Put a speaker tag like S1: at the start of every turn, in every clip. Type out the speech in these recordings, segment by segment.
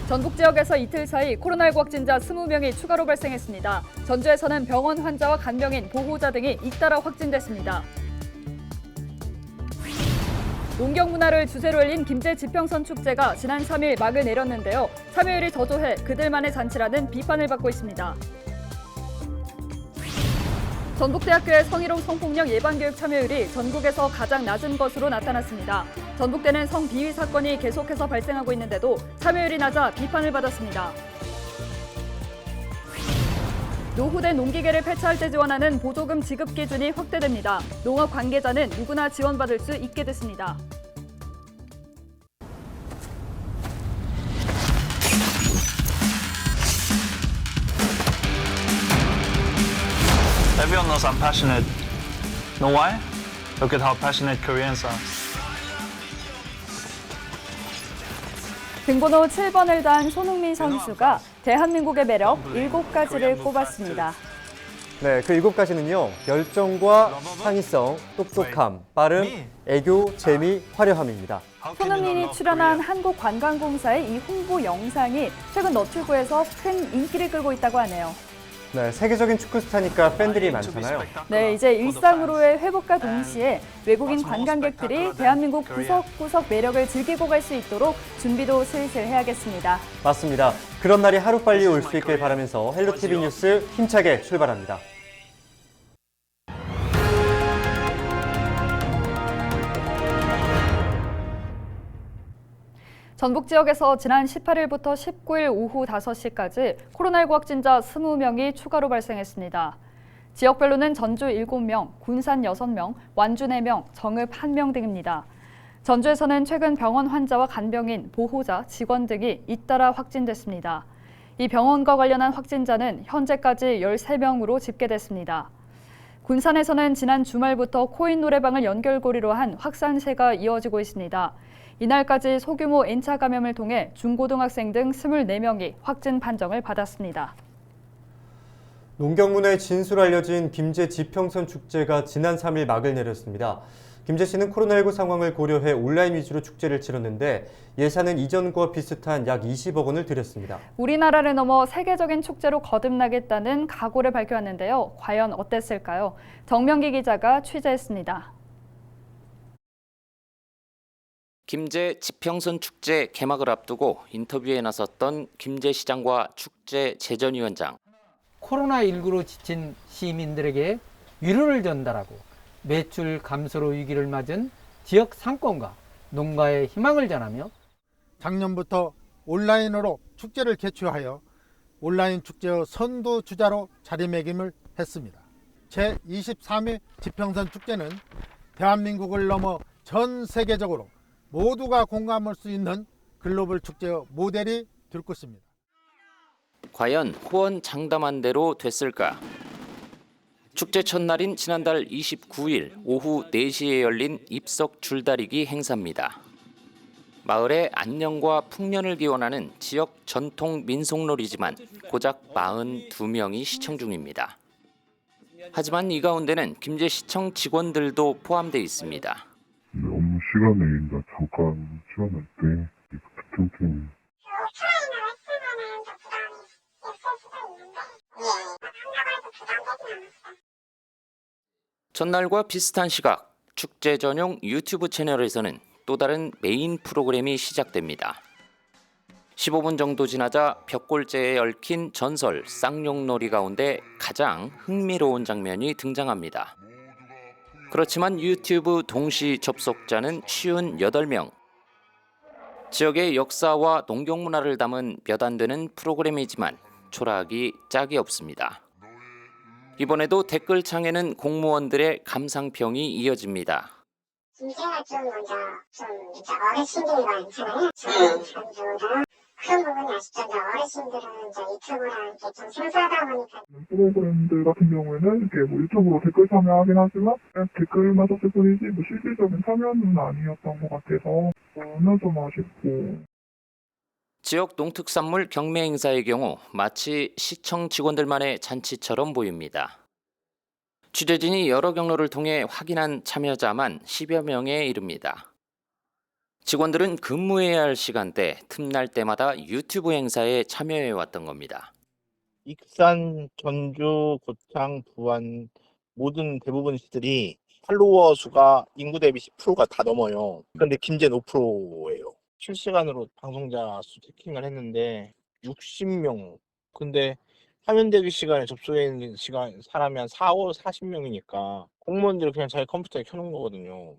S1: 전북 지역에서 이틀 사이 코로나19 확진자 20명이 추가로 발생했습니다. 전주에서는 병원 환자와 간병인, 보호자 등이 잇따라 확진됐습니다. 농경 문화를 주제로 열린 김제 지평선 축제가 지난 3일 막을 내렸는데요. 참여율이 저조해 그들만의 잔치라는 비판을 받고 있습니다. 전북대학교의 성희롱 성폭력 예방교육 참여율이 전국에서 가장 낮은 것으로 나타났습니다. 전북대는 성비위 사건이 계속해서 발생하고 있는데도 참여율이 낮아 비판을 받았습니다. 노후된 농기계를 폐차할 때 지원하는 보조금 지급 기준이 확대됩니다. 농업 관계자는 누구나 지원받을 수 있게 됐습니다.
S2: Everyone knows I'm passionate. Know why? Look at how passionate Koreans are.
S1: 등번호 7번을 단 손흥민 선수가 대한민국의 매력 7가지를 꼽았습니다.
S3: 네, 그 7가지는요. 열정과 창의성, 똑똑함, 빠름, 애교, 재미, 화려함입니다.
S1: 손흥민이 출연한 한국관광공사의 이 홍보 영상이 최근 너튜브에서 큰 인기를 끌고 있다고 하네요.
S3: 네, 세계적인 축구 스타니까 팬들이 많잖아요.
S1: 네, 이제 일상으로의 회복과 동시에 외국인 관광객들이 대한민국 구석구석 매력을 즐기고 갈 수 있도록 준비도 슬슬 해야겠습니다.
S3: 맞습니다. 그런 날이 하루빨리 올 수 있길 바라면서 헬로티비 뉴스 힘차게 출발합니다.
S1: 전북 지역에서 지난 18일부터 19일 오후 5시까지 코로나19 확진자 20명이 추가로 발생했습니다. 지역별로는 전주 7명, 군산 6명, 완주 4명, 정읍 1명 등입니다. 전주에서는 최근 병원 환자와 간병인, 보호자, 직원 등이 잇따라 확진됐습니다. 이 병원과 관련한 확진자는 현재까지 13명으로 집계됐습니다. 군산에서는 지난 주말부터 코인 노래방을 연결고리로 한 확산세가 이어지고 있습니다. 이날까지 소규모 N차 감염을 통해 중고등학생 등 24명이 확진 판정을 받았습니다.
S3: 농경문화의 진수로 알려진 김제 지평선 축제가 지난 3일 막을 내렸습니다. 김제시는 코로나19 상황을 고려해 온라인 위주로 축제를 치렀는데 예산은 이전과 비슷한 약 20억 원을 들였습니다.
S1: 우리나라를 넘어 세계적인 축제로 거듭나겠다는 각오를 밝혀왔는데요. 과연 어땠을까요? 정명기 기자가 취재했습니다.
S4: 김제 지평선 축제 개막을 앞두고 인터뷰에 나섰던 김제시장과 축제 재전위원장.
S5: 코로나19로 지친 시민들에게 위로를 전달하고 매출 감소로 위기를 맞은 지역 상권과 농가의 희망을 전하며
S6: 작년부터 온라인으로 축제를 개최하여 온라인 축제의 선두 주자로 자리매김을 했습니다. 제23회 지평선 축제는 대한민국을 넘어 전 세계적으로 모두가 공감할 수 있는 글로벌 축제의 모델이 될 것입니다.
S4: 과연 후원 장담한 대로 됐을까? 축제 첫날인 지난달 29일 오후 4시에 열린 입석 줄다리기 행사입니다. 마을의 안녕과 풍년을 기원하는 지역 전통 민속놀이지만 고작 42명이 시청 중입니다. 하지만 이 가운데는 김제시청 직원들도 포함되어 있습니다.
S7: 업무 시간에 잠깐 지원할 때 부팅팀
S4: 전날과 비슷한 시각 축제 전용 유튜브 채널에서는 또 다른 메인 프로그램이 시작됩니다. 15분 정도 지나자 벽골재에 얽힌 전설 쌍용놀이 가운데 가장 흥미로운 장면이 등장합니다. 그렇지만 유튜브 동시 접속자는 58명. 지역의 역사와 농경 문화를 담은 몇 안 되는 프로그램이지만 초라하기 짝이 없습니다. 이번에도 댓글창에는 공무원들의 감상평이 이어집니다.
S8: 김제가 좀 먼저 이제 어르신들이 많잖아요. 저희 사람들보다 큰 부분이 아쉽죠. 어르신들은 이제 유튜브랑 이렇게 좀 생소하다 보니까.
S7: 프로그램들 같은 경우에는 이렇게 뭐 유튜브로 댓글 참여하긴 하지만 그냥 댓글만 썼을 뿐이지 뭐 실질적인 참여는 아니었던 것 같아서 저는 좀 아쉽고.
S4: 지역 농특산물 경매 행사의 경우 마치 시청 직원들만의 잔치처럼 보입니다. 취재진이 여러 경로를 통해 확인한 참여자만 10여 명에 이릅니다. 직원들은 근무해야 할 시간대 틈날 때마다 유튜브 행사에 참여해 왔던 겁니다.
S9: 익산, 전주, 고창, 부안 모든 대부분 시들이 팔로워 수가 인구 대비 10%가 다 넘어요. 근데 김제는 5%예요. 실시간으로 방송자 수 체킹을 했는데 60명. 근데 화면 대기 시간에 접속해 있는 시간 사람이 한 40명이니까 공무원들이 그냥 자기 컴퓨터에 켜놓은 거거든요.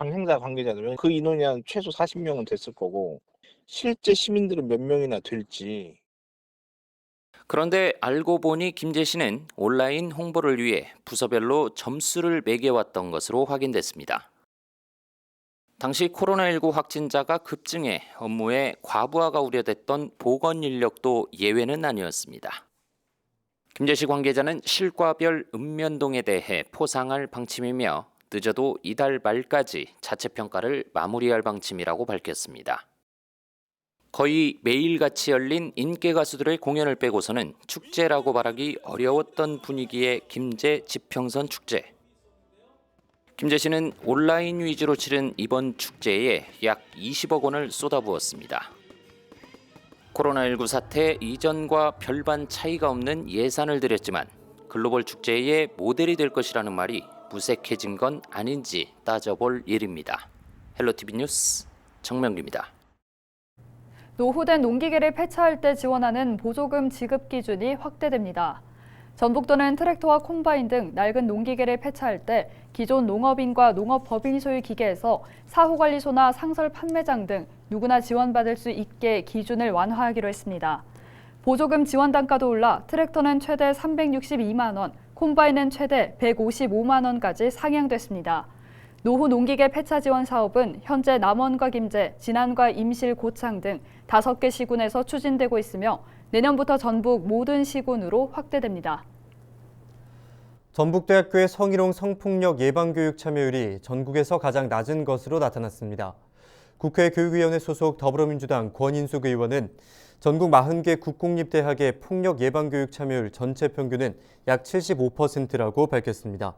S9: 행사 관계자들은 그 인원이 한 최소 40명은 됐을 거고 실제 시민들은 몇 명이나 될지.
S4: 그런데 알고 보니 김재 씨는 온라인 홍보를 위해 부서별로 점수를 매겨왔던 것으로 확인됐습니다. 당시 코로나19 확진자가 급증해 업무에 과부하가 우려됐던 보건 인력도 예외는 아니었습니다. 김재 씨 관계자는 실과별 읍면동에 대해 포상할 방침이며 늦어도 이달 말까지 자체 평가를 마무리할 방침이라고 밝혔습니다. 거의 매일같이 열린 인기 가수들의 공연을 빼고서는 축제라고 말하기 어려웠던 분위기의 김제 지평선 축제. 김재 씨는 온라인 위주로 치른 이번 축제에 약 20억 원을 쏟아부었습니다. 코로나19 사태 이전과 별반 차이가 없는 예산을 들였지만 글로벌 축제의 모델이 될 것이라는 말이 무색해진 건 아닌지 따져볼 일입니다. 헬로티비 뉴스 정명규입니다.
S1: 노후된 농기계를 폐차할 때 지원하는 보조금 지급 기준이 확대됩니다. 전북도는 트랙터와 콤바인 등 낡은 농기계를 폐차할 때 기존 농업인과 농업법인 소유 기계에서 사후관리소나 상설 판매장 등 누구나 지원받을 수 있게 기준을 완화하기로 했습니다. 보조금 지원 단가도 올라 트랙터는 최대 362만 원, 콤바인은 최대 155만 원까지 상향됐습니다. 노후 농기계 폐차 지원 사업은 현재 남원과 김제, 진안과 임실, 고창 등 5개 시군에서 추진되고 있으며 내년부터 전북 모든 시군으로 확대됩니다.
S3: 전북대학교의 성희롱 성폭력 예방교육 참여율이 전국에서 가장 낮은 것으로 나타났습니다. 국회 교육위원회 소속 더불어민주당 권인숙 의원은 전국 40개 국공립대학의 폭력 예방교육 참여율 전체 평균은 약 75%라고 밝혔습니다.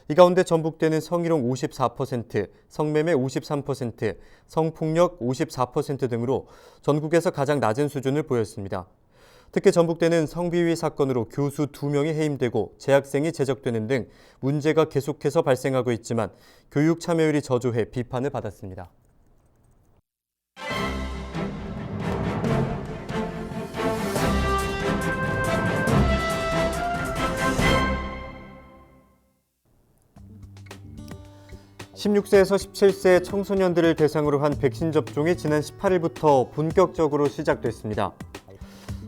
S3: 이 가운데 전북대는 성희롱 54%, 성매매 53%, 성폭력 54% 등으로 전국에서 가장 낮은 수준을 보였습니다. 특히 전북대는 성비위 사건으로 교수 2명이 해임되고 재학생이 제적되는 등 문제가 계속해서 발생하고 있지만 교육 참여율이 저조해 비판을 받았습니다. (16세에서 17세) 청소년들을 대상으로 한 백신 접종이 지난 18일부터 본격적으로 시작됐습니다.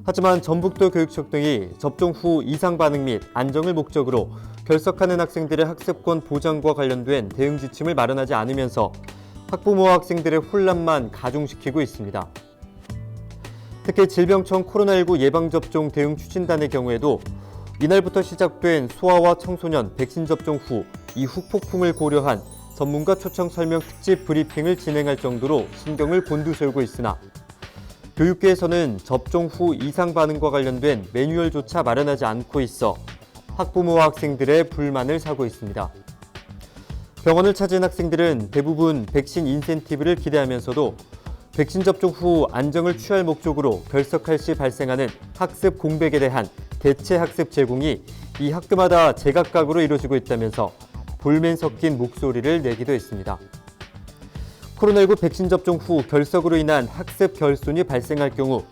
S3: 하지만 전북도 교육청 등이 접종 후 이상 반응 및 안정을 목적으로 결석하는 학생들의 학습권 보장과 관련된 대응 지침을 마련하지 않으면서 학부모와 학생들의 혼란만 가중시키고 있습니다. 특히 질병청 코로나19 예방접종 대응 추진단의 경우에도 이날부터 시작된 소아와 청소년 백신 접종 후 이후 폭풍을 고려한 전문가 초청 설명 특집 브리핑을 진행할 정도로 신경을 곤두세우고 있으나 교육계에서는 접종 후 이상 반응과 관련된 매뉴얼조차 마련하지 않고 있어 학부모와 학생들의 불만을 사고 있습니다. 병원을 찾은 학생들은 대부분 백신 인센티브를 기대하면서도 백신 접종 후 안정을 취할 목적으로 결석할 시 발생하는 학습 공백에 대한 대체 학습 제공이 이 학교마다 제각각으로 이루어지고 있다면서 볼멘 섞인 목소리를 내기도 했습니다. 코로나19 백신 접종 후 결석으로 인한 학습 결손이 발생할 경우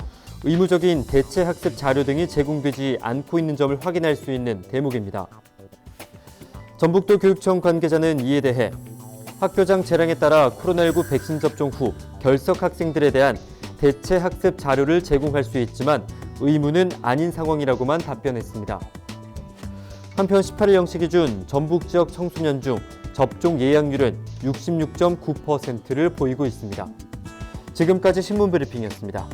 S3: 의무적인 대체 학습 자료 등이 제공되지 않고 있는 점을 확인할 수 있는 대목입니다. 전북도 교육청 관계자는 이에 대해 학교장 재량에 따라 코로나19 백신 접종 후 결석 학생들에 대한 대체 학습 자료를 제공할 수 있지만 의무는 아닌 상황이라고만 답변했습니다. 한편 18일 0시 기준 전북 지역 청소년 중 접종 예약률은 66.9%를 보이고 있습니다. 지금까지 신문 브리핑이었습니다.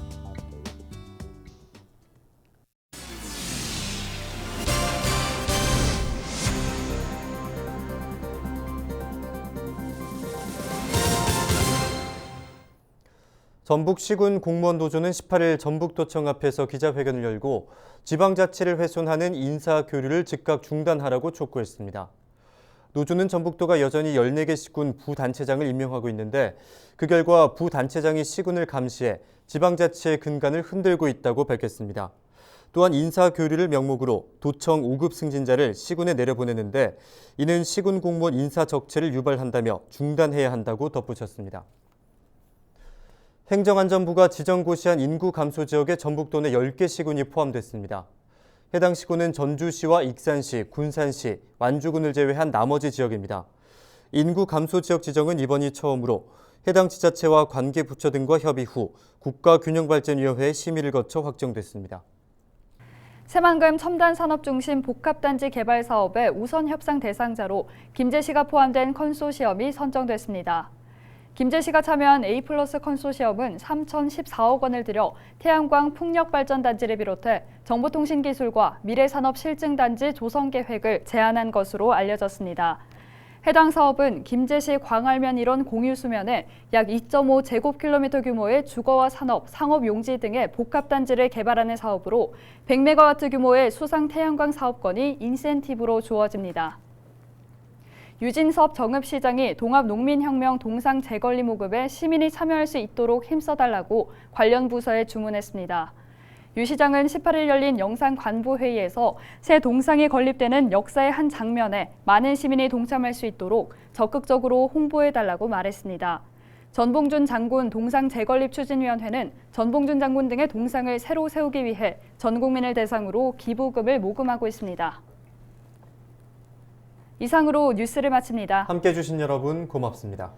S3: 전북 시군 공무원 노조는 18일 전북도청 앞에서 기자회견을 열고 지방자치를 훼손하는 인사교류를 즉각 중단하라고 촉구했습니다. 노조는 전북도가 여전히 14개 시군 부단체장을 임명하고 있는데 그 결과 부단체장이 시군을 감시해 지방자치의 근간을 흔들고 있다고 밝혔습니다. 또한 인사교류를 명목으로 도청 5급 승진자를 시군에 내려보내는데 이는 시군 공무원 인사 적체를 유발한다며 중단해야 한다고 덧붙였습니다. 행정안전부가 지정고시한 인구 감소 지역에 전북도 내 10개 시군이 포함됐습니다. 해당 시군은 전주시와 익산시, 군산시, 완주군을 제외한 나머지 지역입니다. 인구 감소 지역 지정은 이번이 처음으로 해당 지자체와 관계부처 등과 협의 후 국가균형발전위원회의 심의를 거쳐 확정됐습니다.
S1: 새만금 첨단산업중심 복합단지 개발 사업의 우선 협상 대상자로 김제시가 포함된 컨소시엄이 선정됐습니다. 김제시가 참여한 A+ 컨소시엄은 3,014억 원을 들여 태양광 풍력발전단지를 비롯해 정보통신기술과 미래산업실증단지 조성 계획을 제안한 것으로 알려졌습니다. 해당 사업은 김제시 광활면 1원 공유수면에 약 2.5제곱킬로미터 규모의 주거와 산업, 상업용지 등의 복합단지를 개발하는 사업으로 100메가와트 규모의 수상 태양광 사업권이 인센티브로 주어집니다. 유진섭 정읍시장이 동합농민혁명 동상 재건립 모금에 시민이 참여할 수 있도록 힘써달라고 관련 부서에 주문했습니다. 유 시장은 18일 열린 영상관부회의에서 새 동상이 건립되는 역사의 한 장면에 많은 시민이 동참할 수 있도록 적극적으로 홍보해달라고 말했습니다. 전봉준 장군 동상 재건립 추진위원회는 전봉준 장군 등의 동상을 새로 세우기 위해 전 국민을 대상으로 기부금을 모금하고 있습니다. 이상으로 뉴스를 마칩니다.
S3: 함께해 주신 여러분 고맙습니다.